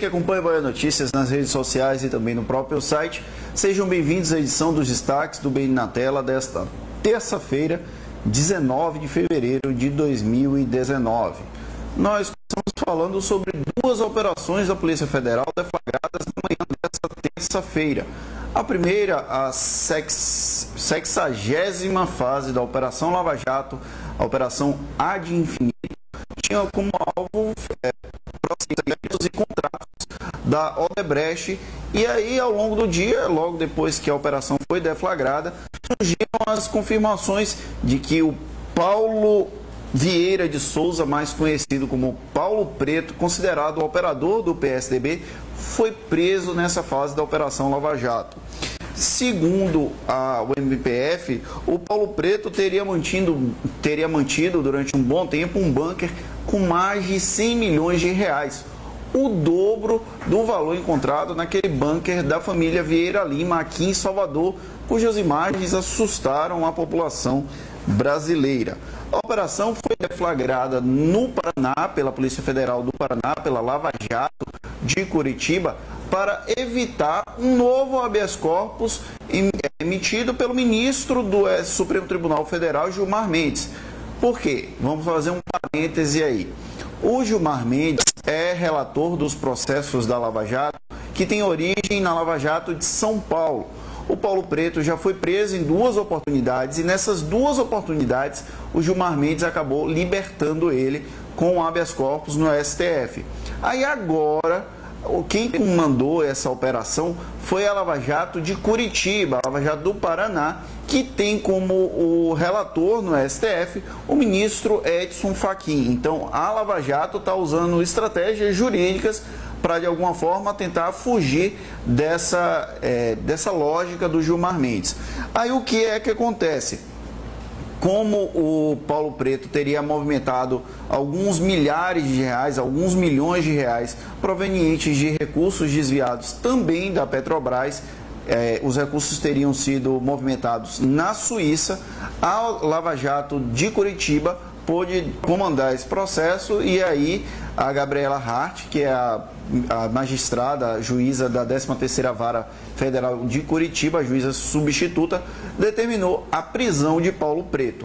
que acompanha o Bahia Notícias nas redes sociais e também no próprio site, sejam bem-vindos à edição dos destaques do BN na Tela desta terça-feira, 19 de fevereiro de 2019. Nós estamos falando sobre duas operações da Polícia Federal deflagradas na manhã desta terça-feira. A primeira, a 60ª fase da Operação Lava Jato, a Operação Ad Infinito, tinha como alvo procedimentos e contratos da Odebrecht. E aí, ao longo do dia, logo depois que a operação foi deflagrada, surgiram as confirmações de que o Paulo Vieira de Souza, mais conhecido como Paulo Preto, considerado o operador do PSDB, foi preso nessa fase da Operação Lava Jato. Segundo o MPF, o Paulo Preto teria mantido durante um bom tempo um bunker com mais de 100 milhões de reais, o dobro do valor encontrado naquele bunker da família Vieira Lima aqui em Salvador, cujas imagens assustaram a população brasileira. A operação foi deflagrada no Paraná, pela Polícia Federal do Paraná, pela Lava Jato de Curitiba, para evitar um novo habeas corpus emitido pelo ministro do Supremo Tribunal Federal, Gilmar Mendes. Por quê? Vamos fazer um parêntese aí. O Gilmar Mendes é relator dos processos da Lava Jato, que tem origem na Lava Jato de São Paulo. O Paulo Preto já foi preso em duas oportunidades e nessas duas oportunidades o Gilmar Mendes acabou libertando ele com habeas corpus no STF. Aí agora, quem comandou essa operação foi a Lava Jato de Curitiba, a Lava Jato do Paraná, que tem como o relator no STF o ministro Edson Fachin. Então, a Lava Jato está usando estratégias jurídicas para, de alguma forma, tentar fugir dessa lógica do Gilmar Mendes. Aí, o que é que acontece? Como o Paulo Preto teria movimentado alguns milhares de reais, alguns milhões de reais provenientes de recursos desviados também da Petrobras, os recursos teriam sido movimentados na Suíça, a Lava Jato de Curitiba pôde comandar esse processo e aí a Gabriela Hart, que é a magistrada, a juíza da 13ª Vara Federal de Curitiba, a juíza substituta, determinou a prisão de Paulo Preto.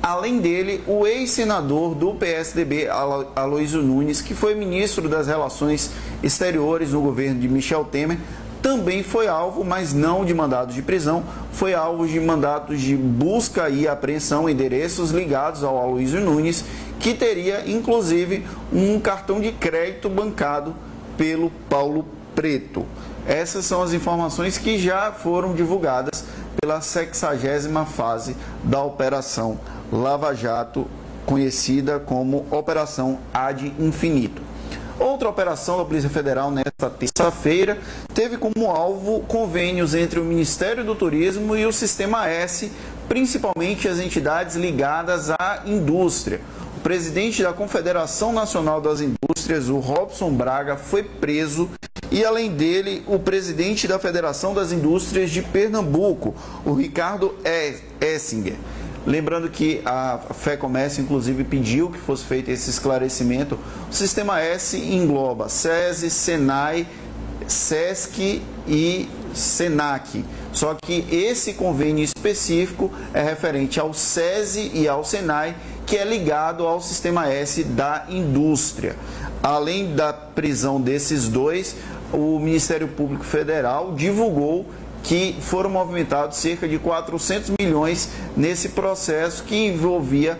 Além dele, o ex-senador do PSDB, Aloysio Nunes, que foi ministro das Relações Exteriores no governo de Michel Temer, também foi alvo, mas não de mandados de prisão, foi alvo de mandatos de busca e apreensão, endereços ligados ao Aloysio Nunes, que teria, inclusive, um cartão de crédito bancado pelo Paulo Preto. Essas são as informações que já foram divulgadas pela 60ª fase da Operação Lava Jato, conhecida como Operação Ad Infinito. Outra operação da Polícia Federal nesta terça-feira teve como alvo convênios entre o Ministério do Turismo e o Sistema S, principalmente as entidades ligadas à indústria. O presidente da Confederação Nacional das Indústrias, o Robson Braga, foi preso e, além dele, o presidente da Federação das Indústrias de Pernambuco, o Ricardo Essinger. Lembrando que a FEComércio, inclusive, pediu que fosse feito esse esclarecimento. O Sistema S engloba SESI, SENAI, SESC e SENAC. Só que esse convênio específico é referente ao SESI e ao SENAI, que é ligado ao Sistema S da indústria. Além da prisão desses dois, o Ministério Público Federal divulgou que foram movimentados cerca de 400 milhões nesse processo que envolvia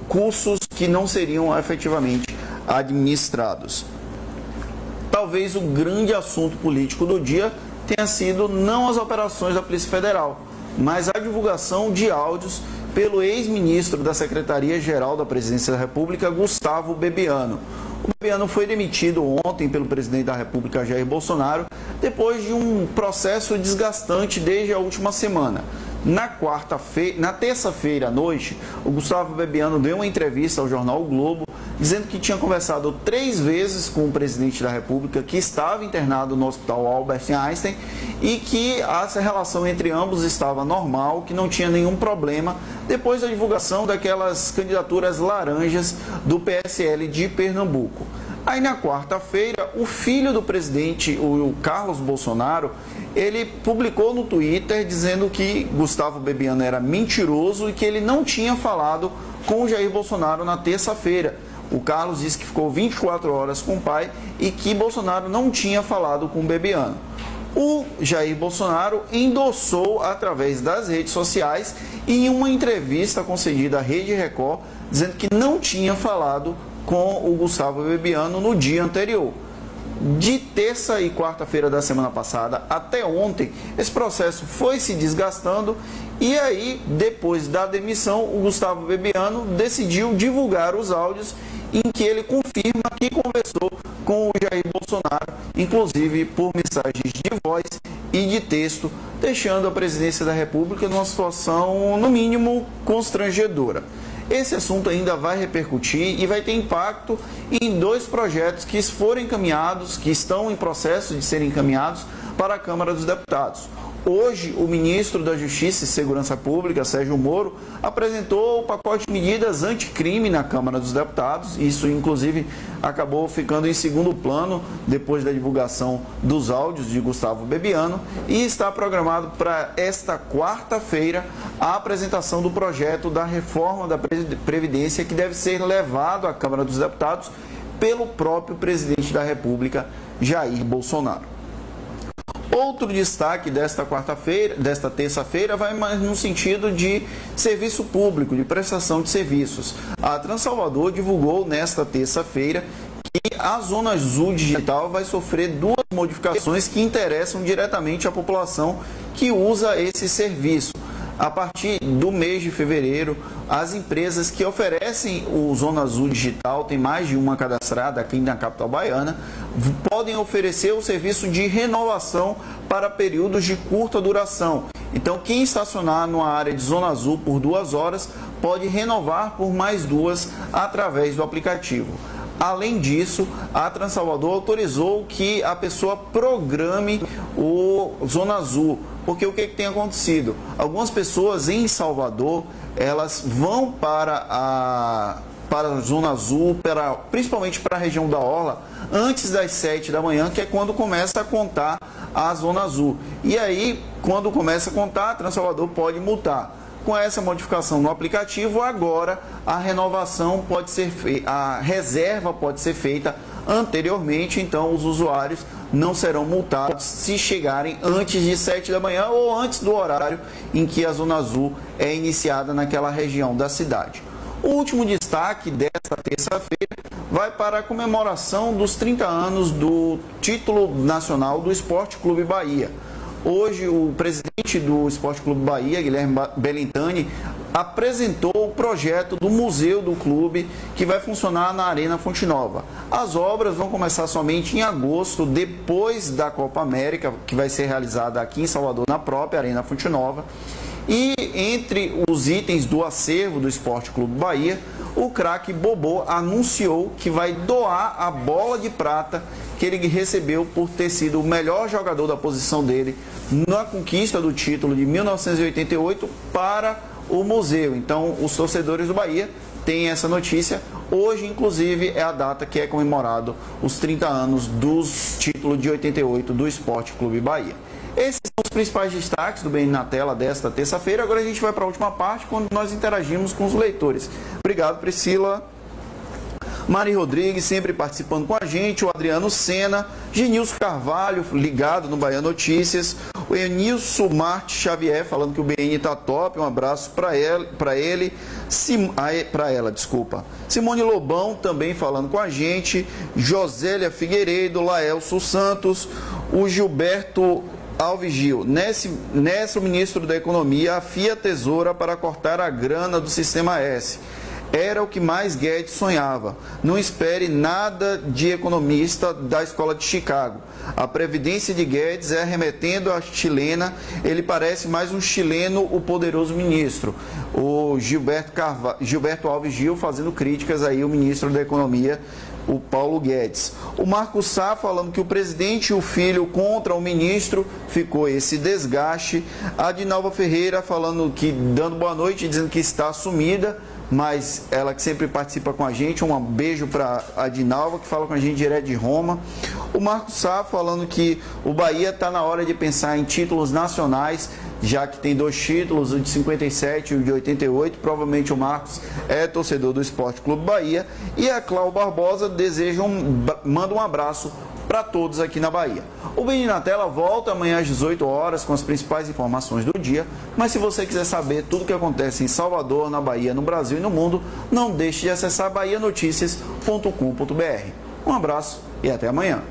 cursos que não seriam efetivamente administrados. Talvez o grande assunto político do dia tenha sido não as operações da Polícia Federal, mas a divulgação de áudios pelo ex-ministro da Secretaria-Geral da Presidência da República, Gustavo Bebiano. O Bebiano foi demitido ontem pelo presidente da República, Jair Bolsonaro, depois de um processo desgastante desde a última semana. Na terça-feira à noite, o Gustavo Bebiano deu uma entrevista ao jornal O Globo, dizendo que tinha conversado 3 vezes com o presidente da República, que estava internado no Hospital Albert Einstein, e que essa relação entre ambos estava normal, que não tinha nenhum problema, depois da divulgação daquelas candidaturas laranjas do PSL de Pernambuco. Aí na quarta-feira, o filho do presidente, o Carlos Bolsonaro, ele publicou no Twitter dizendo que Gustavo Bebiano era mentiroso e que ele não tinha falado com o Jair Bolsonaro na terça-feira. O Carlos disse que ficou 24 horas com o pai e que Bolsonaro não tinha falado com o Bebiano. O Jair Bolsonaro endossou através das redes sociais e em uma entrevista concedida à Rede Record, dizendo que não tinha falado com o Gustavo Bebiano no dia anterior. De terça e quarta-feira da semana passada até ontem, esse processo foi se desgastando e aí, depois da demissão, o Gustavo Bebiano decidiu divulgar os áudios em que ele confirma que conversou com o Jair Bolsonaro, inclusive por mensagens de voz e de texto, deixando a presidência da República numa situação, no mínimo, constrangedora. Esse assunto ainda vai repercutir e vai ter impacto em dois projetos que foram encaminhados, que estão em processo de serem encaminhados para a Câmara dos Deputados. Hoje, o ministro da Justiça e Segurança Pública, Sérgio Moro, apresentou o pacote de medidas anticrime na Câmara dos Deputados. Isso, inclusive, acabou ficando em segundo plano depois da divulgação dos áudios de Gustavo Bebiano. E está programado para esta quarta-feira a apresentação do projeto da reforma da Previdência, que deve ser levado à Câmara dos Deputados pelo próprio presidente da República, Jair Bolsonaro. Outro destaque desta terça-feira, vai mais no sentido de serviço público, de prestação de serviços. A Transalvador divulgou nesta terça-feira que a Zona Azul Digital vai sofrer duas modificações que interessam diretamente a população que usa esse serviço. A partir do mês de fevereiro, as empresas que oferecem o Zona Azul Digital, tem mais de uma cadastrada aqui na capital baiana, podem oferecer o serviço de renovação para períodos de curta duração. Então, quem estacionar numa área de Zona Azul por 2 horas pode renovar por mais 2 através do aplicativo. Além disso, a Transalvador autorizou que a pessoa programe o Zona Azul. Porque o que tem acontecido? Algumas pessoas em Salvador, elas vão para a Zona Azul, principalmente para a região da Orla, antes das 7 da manhã, que é quando começa a contar a Zona Azul. E aí, quando começa a contar, a Transalvador pode multar. Com essa modificação no aplicativo, agora a renovação pode ser feita, a reserva pode ser feita anteriormente, então os usuários não serão multados se chegarem antes de 7 da manhã ou antes do horário em que a Zona Azul é iniciada naquela região da cidade. O último destaque desta terça-feira vai para a comemoração dos 30 anos do título nacional do Esporte Clube Bahia. Hoje, o presidente do Esporte Clube Bahia, Guilherme Bellintani, apresentou o projeto do museu do clube que vai funcionar na Arena Fonte Nova. As obras vão começar somente em agosto, depois da Copa América, que vai ser realizada aqui em Salvador, na própria Arena Fonte Nova. E entre os itens do acervo do Esporte Clube Bahia, o craque Bobô anunciou que vai doar a bola de prata que ele recebeu por ter sido o melhor jogador da posição dele na conquista do título de 1988 para o museu. Então, os torcedores do Bahia têm essa notícia. Hoje, inclusive, é a data que é comemorado os 30 anos do título de 88 do Esporte Clube Bahia. Esses são os principais destaques do BN na Tela desta terça-feira. Agora a gente vai para a última parte, quando nós interagimos com os leitores. Obrigado, Priscila. Mari Rodrigues sempre participando com a gente, o Adriano Sena, Genilson Carvalho ligado no Bahia Notícias, o Enilson Marte Xavier falando que o BN tá top, um abraço para ela, desculpa. Simone Lobão também falando com a gente, Josélia Figueiredo, Laelso Santos, o Gilberto Alves Gil, nessa o ministro da Economia afia a tesoura para cortar a grana do Sistema S. Era o que mais Guedes sonhava. Não espere nada de economista da Escola de Chicago. A previdência de Guedes é remetendo à chilena. Ele parece mais um chileno, o poderoso ministro. O Gilberto Alves Gil fazendo críticas aí ao ministro da Economia, o Paulo Guedes. O Marco Sá falando que o presidente e o filho contra o ministro, ficou esse desgaste. A Dinalva Ferreira falando que, dando boa noite, dizendo que está sumida, mas ela que sempre participa com a gente. Um beijo para a Dinalva, que fala com a gente direto de Roma. O Marcos Sá falando que o Bahia está na hora de pensar em títulos nacionais, já que tem 2 títulos, o de 57 e o de 88. Provavelmente o Marcos é torcedor do Esporte Clube Bahia. E a Cláudia Barbosa manda um abraço para todos aqui na Bahia. O Bem na Tela volta amanhã às 18 horas com as principais informações do dia, mas se você quiser saber tudo o que acontece em Salvador, na Bahia, no Brasil e no mundo, não deixe de acessar bahianoticias.com.br. Um abraço e até amanhã.